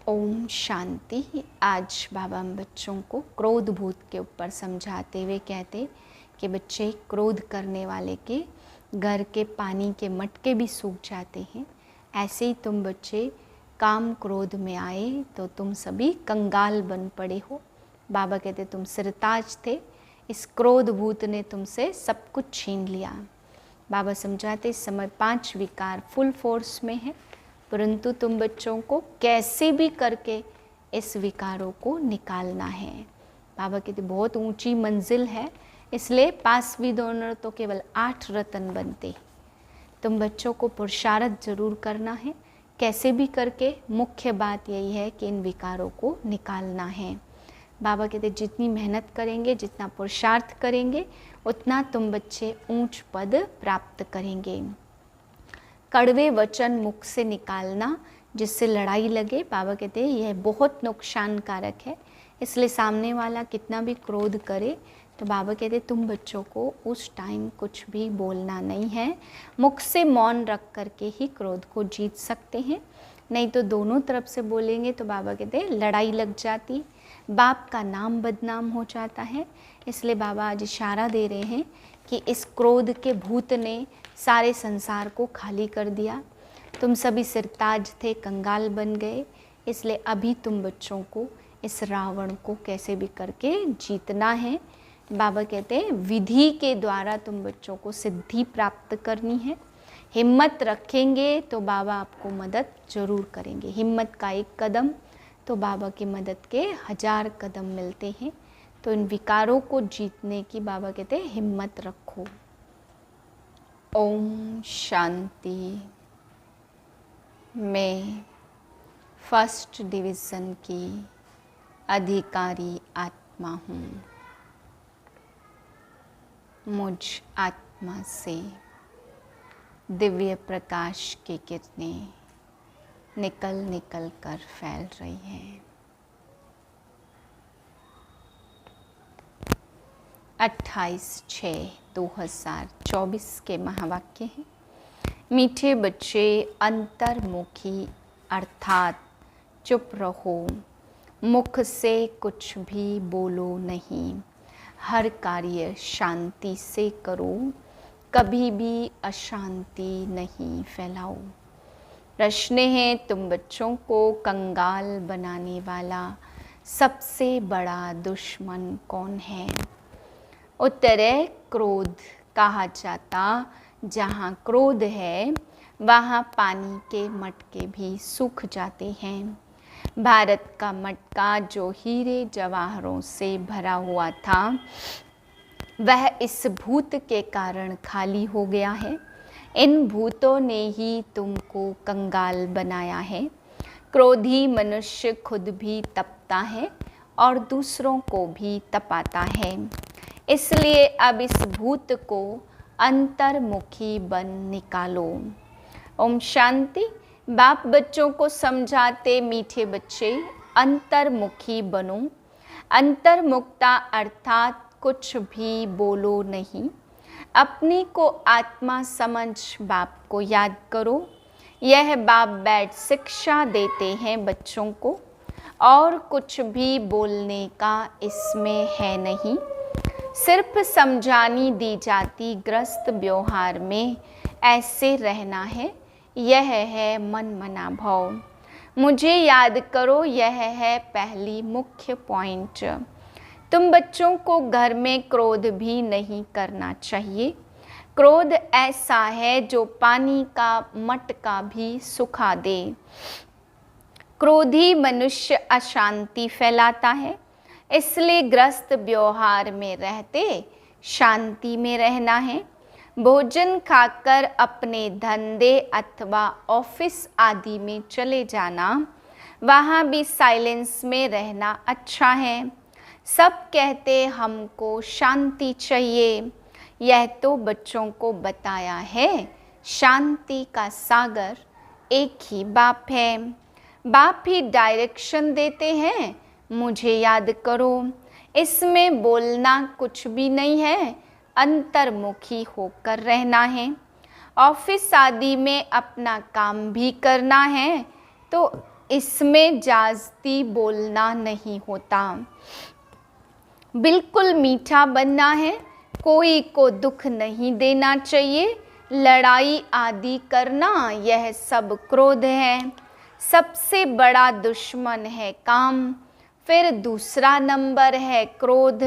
ओम शांति। आज बाबा हम बच्चों को क्रोध भूत के ऊपर समझाते हुए कहते कि बच्चे, क्रोध करने वाले के घर के पानी के मटके भी सूख जाते हैं। ऐसे ही तुम बच्चे काम क्रोध में आए तो तुम सभी कंगाल बन पड़े हो। बाबा कहते तुम सिरताज थे, इस क्रोध भूत ने तुमसे सब कुछ छीन लिया। बाबा समझाते इस समय 5 विकार फुल फोर्स में है, परंतु तुम बच्चों को कैसे भी करके इस विकारों को निकालना है। बाबा कहते बहुत ऊंची मंजिल है, इसलिए पास भी दोनों तो केवल 8 रतन बनते। तुम बच्चों को पुरुषार्थ जरूर करना है, कैसे भी करके। मुख्य बात यही है कि इन विकारों को निकालना है। बाबा कहते जितनी मेहनत करेंगे, जितना पुरुषार्थ करेंगे, उतना तुम बच्चे ऊंच पद प्राप्त करेंगे। कड़वे वचन मुख से निकालना जिससे लड़ाई लगे, बाबा कहते हैं यह बहुत नुकसानकारक है। इसलिए सामने वाला कितना भी क्रोध करे तो बाबा कहते तुम बच्चों को उस टाइम कुछ भी बोलना नहीं है। मुख से मौन रख करके ही क्रोध को जीत सकते हैं, नहीं तो दोनों तरफ से बोलेंगे तो बाबा कहते हैं लड़ाई लग जाती, बाप का नाम बदनाम हो जाता है। इसलिए बाबा आज इशारा दे रहे हैं कि इस क्रोध के भूत ने सारे संसार को खाली कर दिया। तुम सभी सिरताज थे, कंगाल बन गए। इसलिए अभी तुम बच्चों को इस रावण को कैसे भी करके जीतना है। बाबा कहते हैं विधि के द्वारा तुम बच्चों को सिद्धि प्राप्त करनी है। हिम्मत रखेंगे तो बाबा आपको मदद जरूर करेंगे। हिम्मत का एक कदम तो बाबा की मदद के 1000 कदम मिलते हैं। तो इन विकारों को जीतने की बाबा कहते हैं हिम्मत रखो। ओम शांति। मैं फर्स्ट डिवीज़न की अधिकारी आत्मा हूँ। मुझ आत्मा से दिव्य प्रकाश की किरणें निकल निकल कर फैल रही हैं। 28/6/2024 के महावाक्य हैं। मीठे बच्चे अंतर्मुखी अर्थात चुप रहो, मुख से कुछ भी बोलो नहीं, हर कार्य शांति से करो, कभी भी अशांति नहीं फैलाओ। प्रश्न है तुम बच्चों को कंगाल बनाने वाला सबसे बड़ा दुश्मन कौन है? उत्तर है क्रोध। कहा जाता जहाँ क्रोध है वहाँ पानी के मटके भी सूख जाते हैं। भारत का मटका जो हीरे जवाहरों से भरा हुआ था वह इस भूत के कारण खाली हो गया है। इन भूतों ने ही तुमको कंगाल बनाया है। क्रोधी मनुष्य खुद भी तपता है और दूसरों को भी तपाता है। इसलिए अब इस भूत को अंतर्मुखी बन निकालो। ओम शांति। बाप बच्चों को समझाते मीठे बच्चे अंतर्मुखी बनो। अंतर्मुक्ता अर्थात कुछ भी बोलो नहीं, अपने को आत्मा समझ बाप को याद करो। यह बाप बैठ शिक्षा देते हैं बच्चों को, और कुछ भी बोलने का इसमें है नहीं। सिर्फ समझानी दी जाती गृहस्थ व्यवहार में ऐसे रहना है। यह है मन मना भाव। मुझे याद करो, यह है पहली मुख्य पॉइंट। तुम बच्चों को घर में क्रोध भी नहीं करना चाहिए। क्रोध ऐसा है जो पानी का मटका भी सुखा दे। क्रोधी मनुष्य अशांति फैलाता है। इसलिए गृहस्थ व्यवहार में रहते शांति में रहना है। भोजन खाकर अपने धंधे अथवा ऑफिस आदि में चले जाना, वहाँ भी साइलेंस में रहना अच्छा है। सब कहते हमको शांति चाहिए। यह तो बच्चों को बताया है शांति का सागर एक ही बाप है। बाप ही डायरेक्शन देते हैं, मुझे याद करो। इसमें बोलना कुछ भी नहीं है, अंतर्मुखी होकर रहना है। ऑफिस आदि में अपना काम भी करना है तो इसमें जास्ती बोलना नहीं होता। बिल्कुल मीठा बनना है, कोई को दुख नहीं देना चाहिए, लड़ाई आदि करना यह सब क्रोध है। सबसे बड़ा दुश्मन है काम, फिर दूसरा नंबर है क्रोध।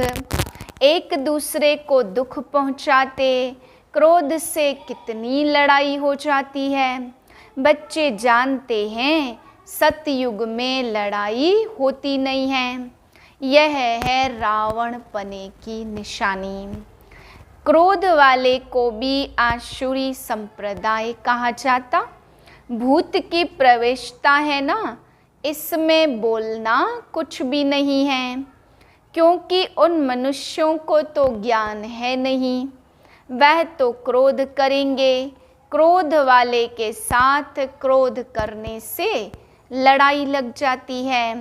एक दूसरे को दुख पहुंचाते क्रोध से कितनी लड़ाई हो जाती है। बच्चे जानते हैं सतयुग में लड़ाई होती नहीं है। यह है रावण पने की निशानी। क्रोध वाले को भी आसुरी संप्रदाय कहा जाता। भूत की प्रवेशता है ना, इसमें बोलना कुछ भी नहीं है, क्योंकि उन मनुष्यों को तो ज्ञान है नहीं। वह तो क्रोध करेंगे। क्रोध वाले के साथ क्रोध करने से लड़ाई लग जाती है।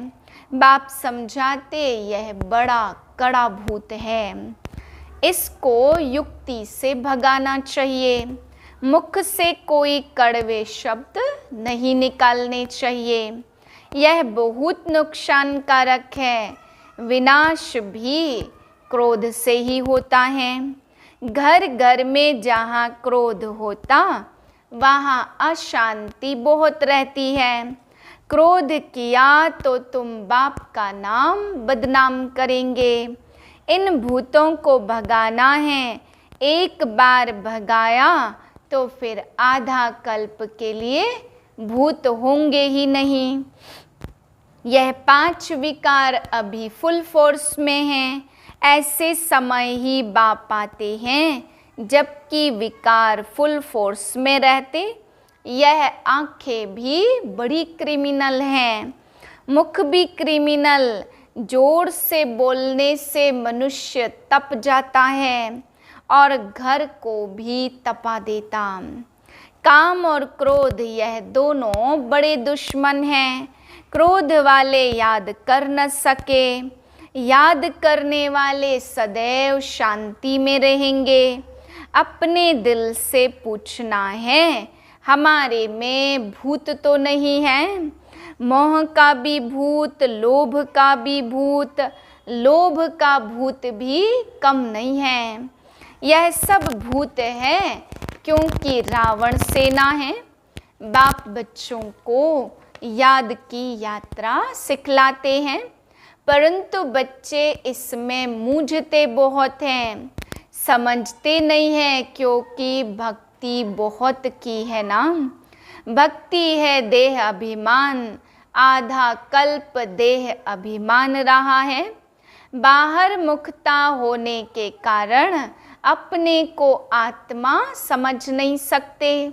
बाप समझाते यह बड़ा कड़ा भूत है, इसको युक्ति से भगाना चाहिए। मुख से कोई कड़वे शब्द नहीं निकालने चाहिए, यह बहुत नुकसानकारक है। विनाश भी क्रोध से ही होता है। घर घर में जहाँ क्रोध होता वहाँ अशांति बहुत रहती है। क्रोध किया तो तुम बाप का नाम बदनाम करेंगे। इन भूतों को भगाना है, एक बार भगाया तो फिर आधा कल्प के लिए भूत होंगे ही नहीं। यह 5 विकार अभी फुल फोर्स में हैं। ऐसे समय ही बाप आते हैं जबकि विकार फुल फोर्स में रहते। यह आंखें भी बड़ी क्रिमिनल हैं, मुख भी क्रिमिनल। जोर से बोलने से मनुष्य तप जाता है और घर को भी तपा देता। काम और क्रोध यह दोनों बड़े दुश्मन हैं। क्रोध वाले याद कर न सके, याद करने वाले सदैव शांति में रहेंगे। अपने दिल से पूछना है, हमारे में भूत तो नहीं है? मोह का भी भूत, लोभ का भी भूत, लोभ का भूत भी कम नहीं है। यह सब भूत है क्योंकि रावण सेना है। बाप बच्चों को याद की यात्रा सिखलाते हैं, परंतु बच्चे इसमें मूझते बहुत हैं, समझते नहीं हैं, क्योंकि भक्ति बहुत की है ना। भक्ति है देह अभिमान, आधा कल्प देह अभिमान रहा है। बाहर मुखता होने के कारण अपने को आत्मा समझ नहीं सकते।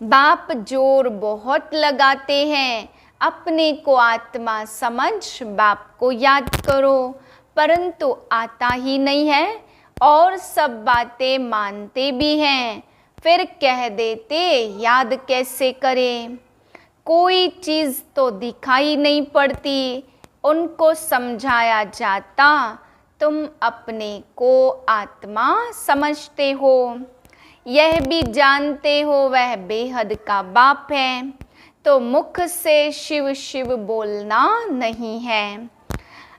बाप जोर बहुत लगाते हैं, अपने को आत्मा समझ बाप को याद करो, परंतु आता ही नहीं है और सब बातें मानते भी हैं, फिर कह देते याद कैसे करें। कोई चीज़ तो दिखाई नहीं पड़ती, उनको समझाया जाता, तुम अपने को आत्मा समझते हो। यह भी जानते हो वह बेहद का बाप है, तो मुख से शिव शिव बोलना नहीं है।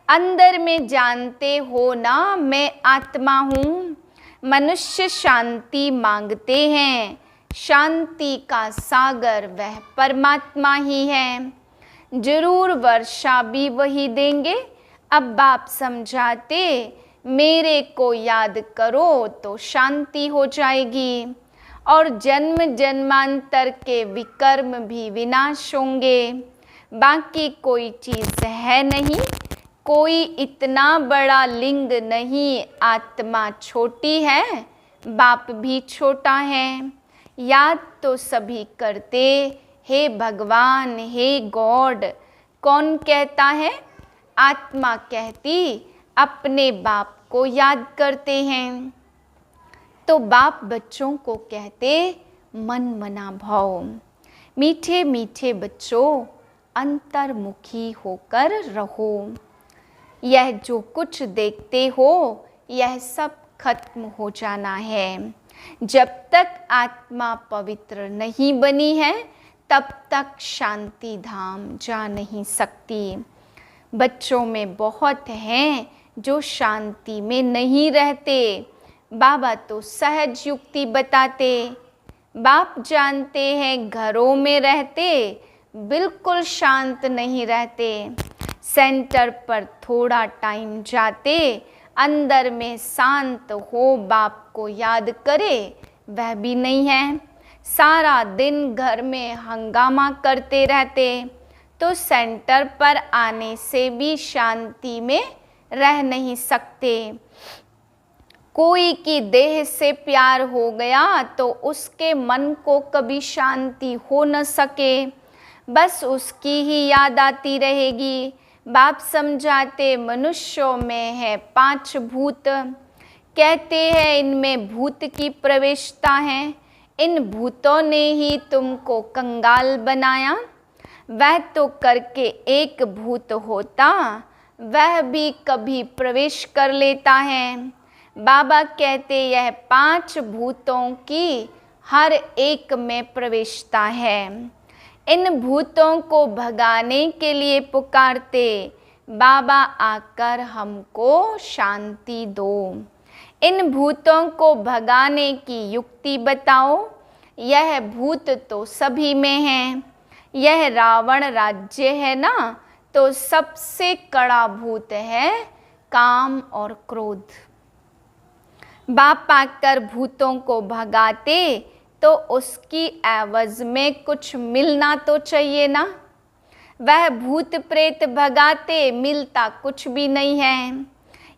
अंदर में जानते हो ना मैं आत्मा हूँ। मनुष्य शांति मांगते हैं, शांति का सागर वह परमात्मा ही है। जरूर वर्षा भी वही देंगे। अब बाप समझाते मेरे को याद करो तो शांति हो जाएगी और जन्म जन्मांतर के विकर्म भी विनाश होंगे। बाकी कोई चीज़ है नहीं, कोई इतना बड़ा लिंग नहीं। आत्मा छोटी है, बाप भी छोटा है। याद तो सभी करते, हे भगवान, हे गॉड। कौन कहता है? आत्मा कहती अपने बाप को याद करते हैं। तो बाप बच्चों को कहते मन मना भाव। मीठे मीठे बच्चों, अंतर्मुखी होकर रहो। यह जो कुछ देखते हो यह सब खत्म हो जाना है। जब तक आत्मा पवित्र नहीं बनी है तब तक शांति धाम जा नहीं सकती। बच्चों में बहुत हैं जो शांति में नहीं रहते। बाबा तो सहज युक्ति बताते। बाप जानते हैं घरों में रहते बिल्कुल शांत नहीं रहते। सेंटर पर थोड़ा टाइम जाते, अंदर में शांत हो बाप को याद करे, वह भी नहीं है। सारा दिन घर में हंगामा करते रहते, तो सेंटर पर आने से भी शांति में रह नहीं सकते। कोई की देह से प्यार हो गया तो उसके मन को कभी शांति हो न सके, बस उसकी ही याद आती रहेगी। बाप समझाते मनुष्यों में है 5 भूत, कहते हैं इनमें भूत की प्रवेशता है। इन भूतों ने ही तुमको कंगाल बनाया। वह तो करके एक भूत होता, वह भी कभी प्रवेश कर लेता है। बाबा कहते यह 5 भूतों की हर एक में प्रवेशता है। इन भूतों को भगाने के लिए पुकारते, बाबा आकर हमको शांति दो। इन भूतों को भगाने की युक्ति बताओ। यह भूत तो सभी में है। यह रावण राज्य है ना, तो सबसे कड़ा भूत है काम और क्रोध। बाप आकर भूतों को भगाते तो उसकी एवज में कुछ मिलना तो चाहिए ना। वह भूत प्रेत भगाते, मिलता कुछ भी नहीं है।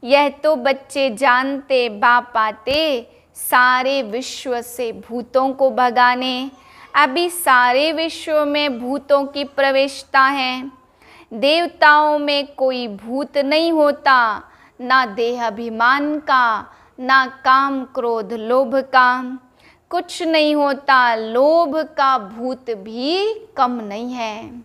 यह तो बच्चे जानते, बाप आते सारे विश्व से भूतों को भगाने। अभी सारे विश्व में भूतों की प्रवेशता है। देवताओं में कोई भूत नहीं होता, ना देहाभिमान का, ना काम क्रोध लोभ का। कुछ नहीं होता, लोभ का भूत भी कम नहीं है।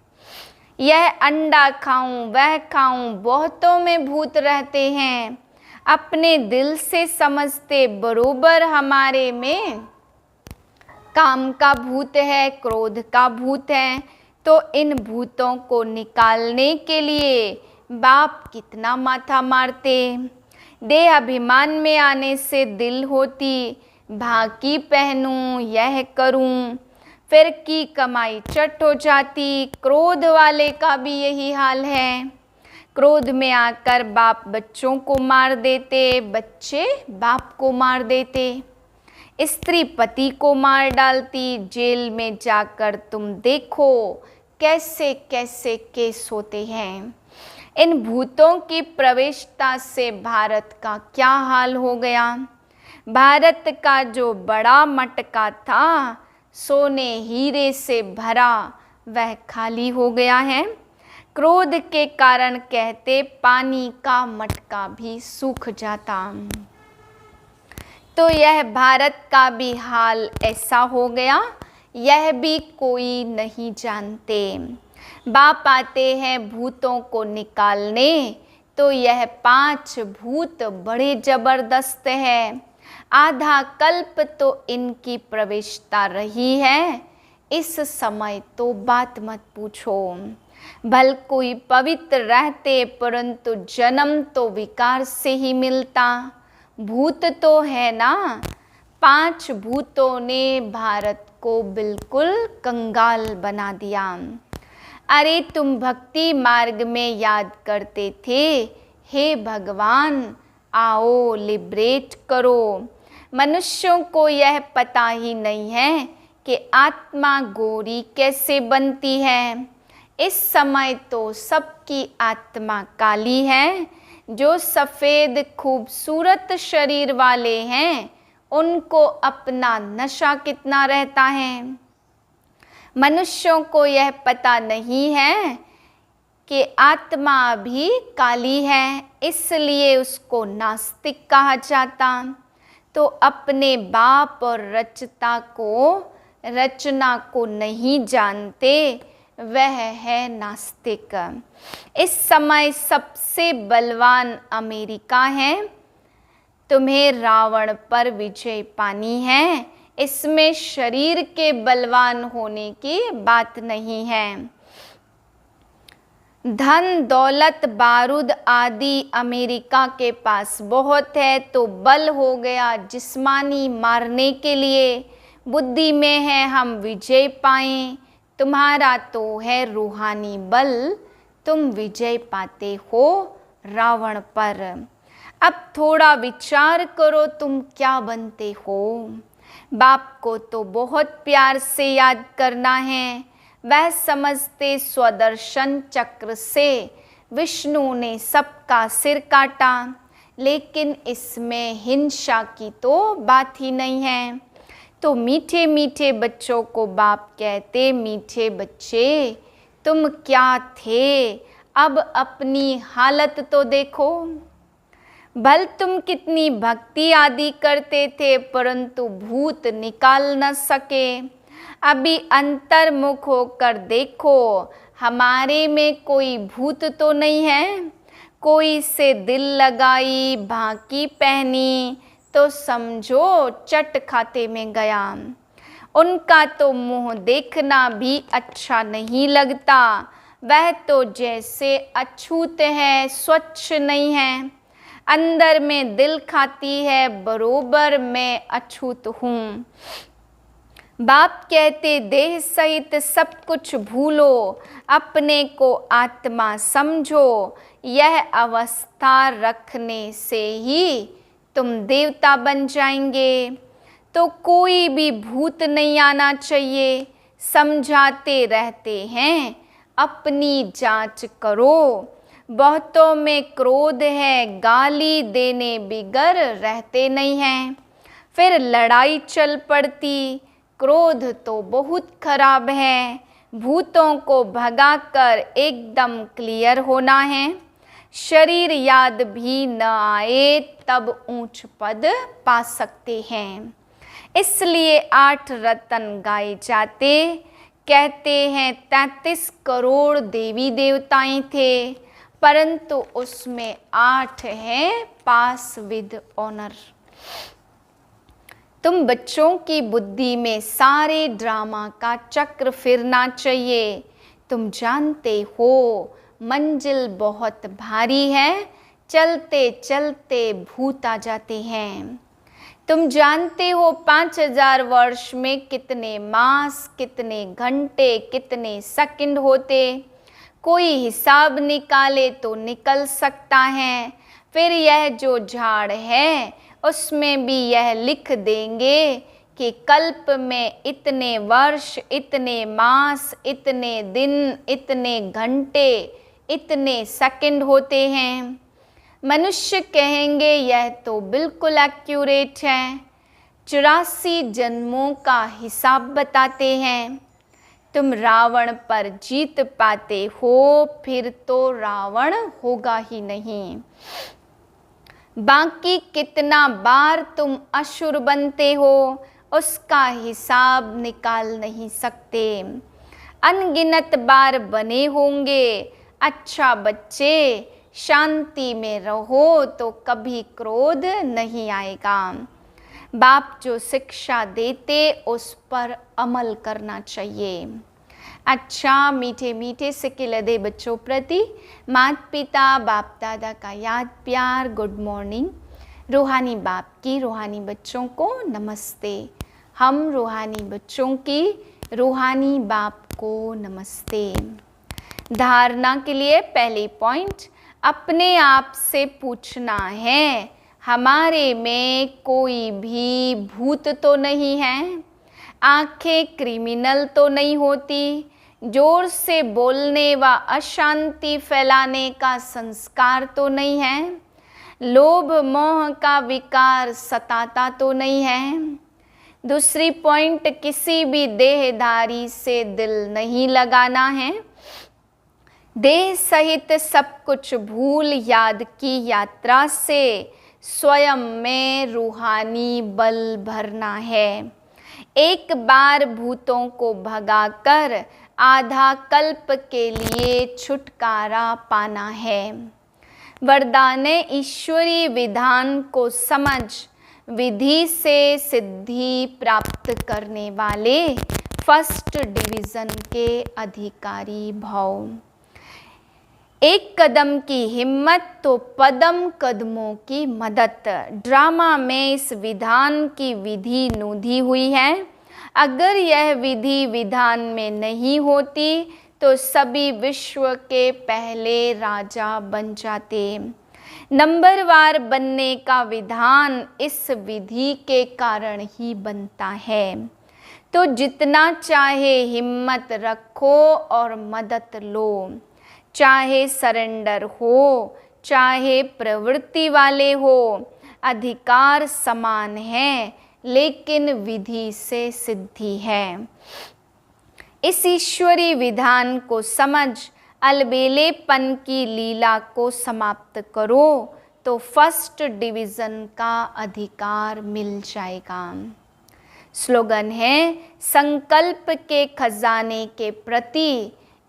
यह अंडा खाऊं वह खाऊं, बहुतों में भूत रहते हैं। अपने दिल से समझते बरोबर हमारे में काम का भूत है, क्रोध का भूत है। तो इन भूतों को निकालने के लिए बाप कितना माथा मारते। देह अभिमान में आने से दिल होती, भाकी पहनूं यह करूं, फिर की कमाई चट हो जाती। क्रोध वाले का भी यही हाल है। क्रोध में आकर बाप बच्चों को मार देते, बच्चे बाप को मार देते। स्त्री पति को मार डालती। जेल में जाकर तुम देखो कैसे कैसे केस होते हैं। इन भूतों की प्रवेशता से भारत का क्या हाल हो गया। भारत का जो बड़ा मटका था सोने हीरे से भरा, वह खाली हो गया है। क्रोध के कारण कहते पानी का मटका भी सूख जाता। तो यह भारत का भी हाल ऐसा हो गया, यह भी कोई नहीं जानते। बाप आते हैं भूतों को निकालने, तो यह 5 भूत बड़े जबरदस्त है। आधा कल्प तो इनकी प्रवेशता रही है। इस समय तो बात मत पूछो। भल कोई पवित्र रहते, परंतु जन्म तो विकार से ही मिलता। भूत तो है ना। 5 भूतों ने भारत को बिल्कुल कंगाल बना दिया। अरे तुम भक्ति मार्ग में याद करते थे, हे भगवान आओ लिबरेट करो। मनुष्यों को यह पता ही नहीं है कि आत्मा गोरी कैसे बनती है। इस समय तो सबकी आत्मा काली है। जो सफ़ेद खूबसूरत शरीर वाले हैं उनको अपना नशा कितना रहता है। मनुष्यों को यह पता नहीं है कि आत्मा भी काली है, इसलिए उसको नास्तिक कहा जाता। तो अपने बाप और रचना को नहीं जानते, वह है नास्तिक। इस समय सबसे बलवान अमेरिका है। तुम्हें रावण पर विजय पानी है, इसमें शरीर के बलवान होने की बात नहीं है। धन दौलत बारूद आदि अमेरिका के पास बहुत है तो बल हो गया जिस्मानी मारने के लिए, बुद्धि में है हम विजय पाएं, तुम्हारा तो है रूहानी बल, तुम विजय पाते हो रावण पर। अब थोड़ा विचार करो तुम क्या बनते हो। बाप को तो बहुत प्यार से याद करना है, वह समझते स्वदर्शन चक्र से विष्णु ने सबका सिर काटा, लेकिन इसमें हिंसा की तो बात ही नहीं है। तो मीठे मीठे बच्चों को बाप कहते, मीठे बच्चे तुम क्या थे, अब अपनी हालत तो देखो। भल तुम कितनी भक्ति आदि करते थे परंतु भूत निकाल न सके। अभी अंतर्मुख होकर देखो, हमारे में कोई भूत तो नहीं है। कोई से दिल लगाई भाकी पहनी तो समझो चट खाते में गया। उनका तो मुंह देखना भी अच्छा नहीं लगता, वह तो जैसे अछूत है, स्वच्छ नहीं है। अंदर में दिल खाती है, बरोबर मैं अछूत हूँ। बाप कहते देह सहित सब कुछ भूलो, अपने को आत्मा समझो, यह अवस्था रखने से ही तुम देवता बन जाएंगे। तो कोई भी भूत नहीं आना चाहिए, समझाते रहते हैं अपनी जांच करो। बहुतों में क्रोध है, गाली देने बिगर रहते नहीं हैं, फिर लड़ाई चल पड़ती। क्रोध तो बहुत खराब है, भूतों को भगाकर एकदम क्लियर होना है। शरीर याद भी न आए तब ऊंच पद पा सकते हैं। इसलिए 8 रत्न गाए जाते। कहते हैं 33 करोड़ देवी देवताएं थे, परंतु उसमें 8 हैं पास विद ऑनर। तुम बच्चों की बुद्धि में सारे ड्रामा का चक्र फिरना चाहिए। तुम जानते हो मंजिल बहुत भारी है, चलते चलते भूत आ जाते हैं। तुम जानते हो 5000 वर्ष में कितने मास, कितने घंटे, कितने सेकंड होते। कोई हिसाब निकाले तो निकल सकता है। फिर यह जो झाड़ है उसमें भी यह लिख देंगे कि कल्प में इतने वर्ष, इतने मास, इतने दिन, इतने घंटे, इतने सेकंड होते हैं। मनुष्य कहेंगे यह तो बिल्कुल एक्यूरेट है, 84 जन्मों का हिसाब बताते हैं। तुम रावण पर जीत पाते हो, फिर तो रावण होगा ही नहीं। बाकी कितना बार तुम असुर बनते हो उसका हिसाब निकाल नहीं सकते। अनगिनत बार बने होंगे। अच्छा बच्चे, शांति में रहो तो कभी क्रोध नहीं आएगा। बाप जो शिक्षा देते उस पर अमल करना चाहिए। अच्छा मीठे मीठे सिक्के लदे बच्चों प्रति माता पिता बाप दादा का याद प्यार, गुड मॉर्निंग। रूहानी बाप की रूहानी बच्चों को नमस्ते। हम रूहानी बच्चों की रूहानी बाप को नमस्ते। धारणा के लिए पहले पॉइंट, अपने आप से पूछना है हमारे में कोई भी भूत तो नहीं है, आंखें क्रिमिनल तो नहीं होती, जोर से बोलने व अशांति फैलाने का संस्कार तो नहीं है, लोभ मोह का विकार सताता तो नहीं है। दूसरी पॉइंट, किसी भी देहधारी से दिल नहीं लगाना है। देह सहित सब कुछ भूल याद की यात्रा से स्वयं में रूहानी बल भरना है। एक बार भूतों को भगाकर आधा कल्प के लिए छुटकारा पाना है। वरदान ईश्वरीय विधान को समझ विधि से सिद्धि प्राप्त करने वाले फर्स्ट डिवीजन के अधिकारी भव। एक कदम की हिम्मत तो पदम कदमों की मदद। ड्रामा में इस विधान की विधि नोंधी हुई है। अगर यह विधि विधान में नहीं होती तो सभी विश्व के पहले राजा बन जाते। नंबरवार बनने का विधान इस विधि के कारण ही बनता है। तो जितना चाहे हिम्मत रखो और मदद लो, चाहे सरेंडर हो चाहे प्रवृत्ति वाले हो, अधिकार समान है लेकिन विधि से सिद्धि है। इस ईश्वरी विधान को समझ अलबेलेपन की लीला को समाप्त करो तो फर्स्ट डिवीजन का अधिकार मिल जाएगा। स्लोगन है, संकल्प के खजाने के प्रति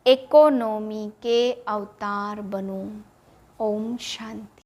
इकोनॉमी के अवतार बनो। ओम शांति।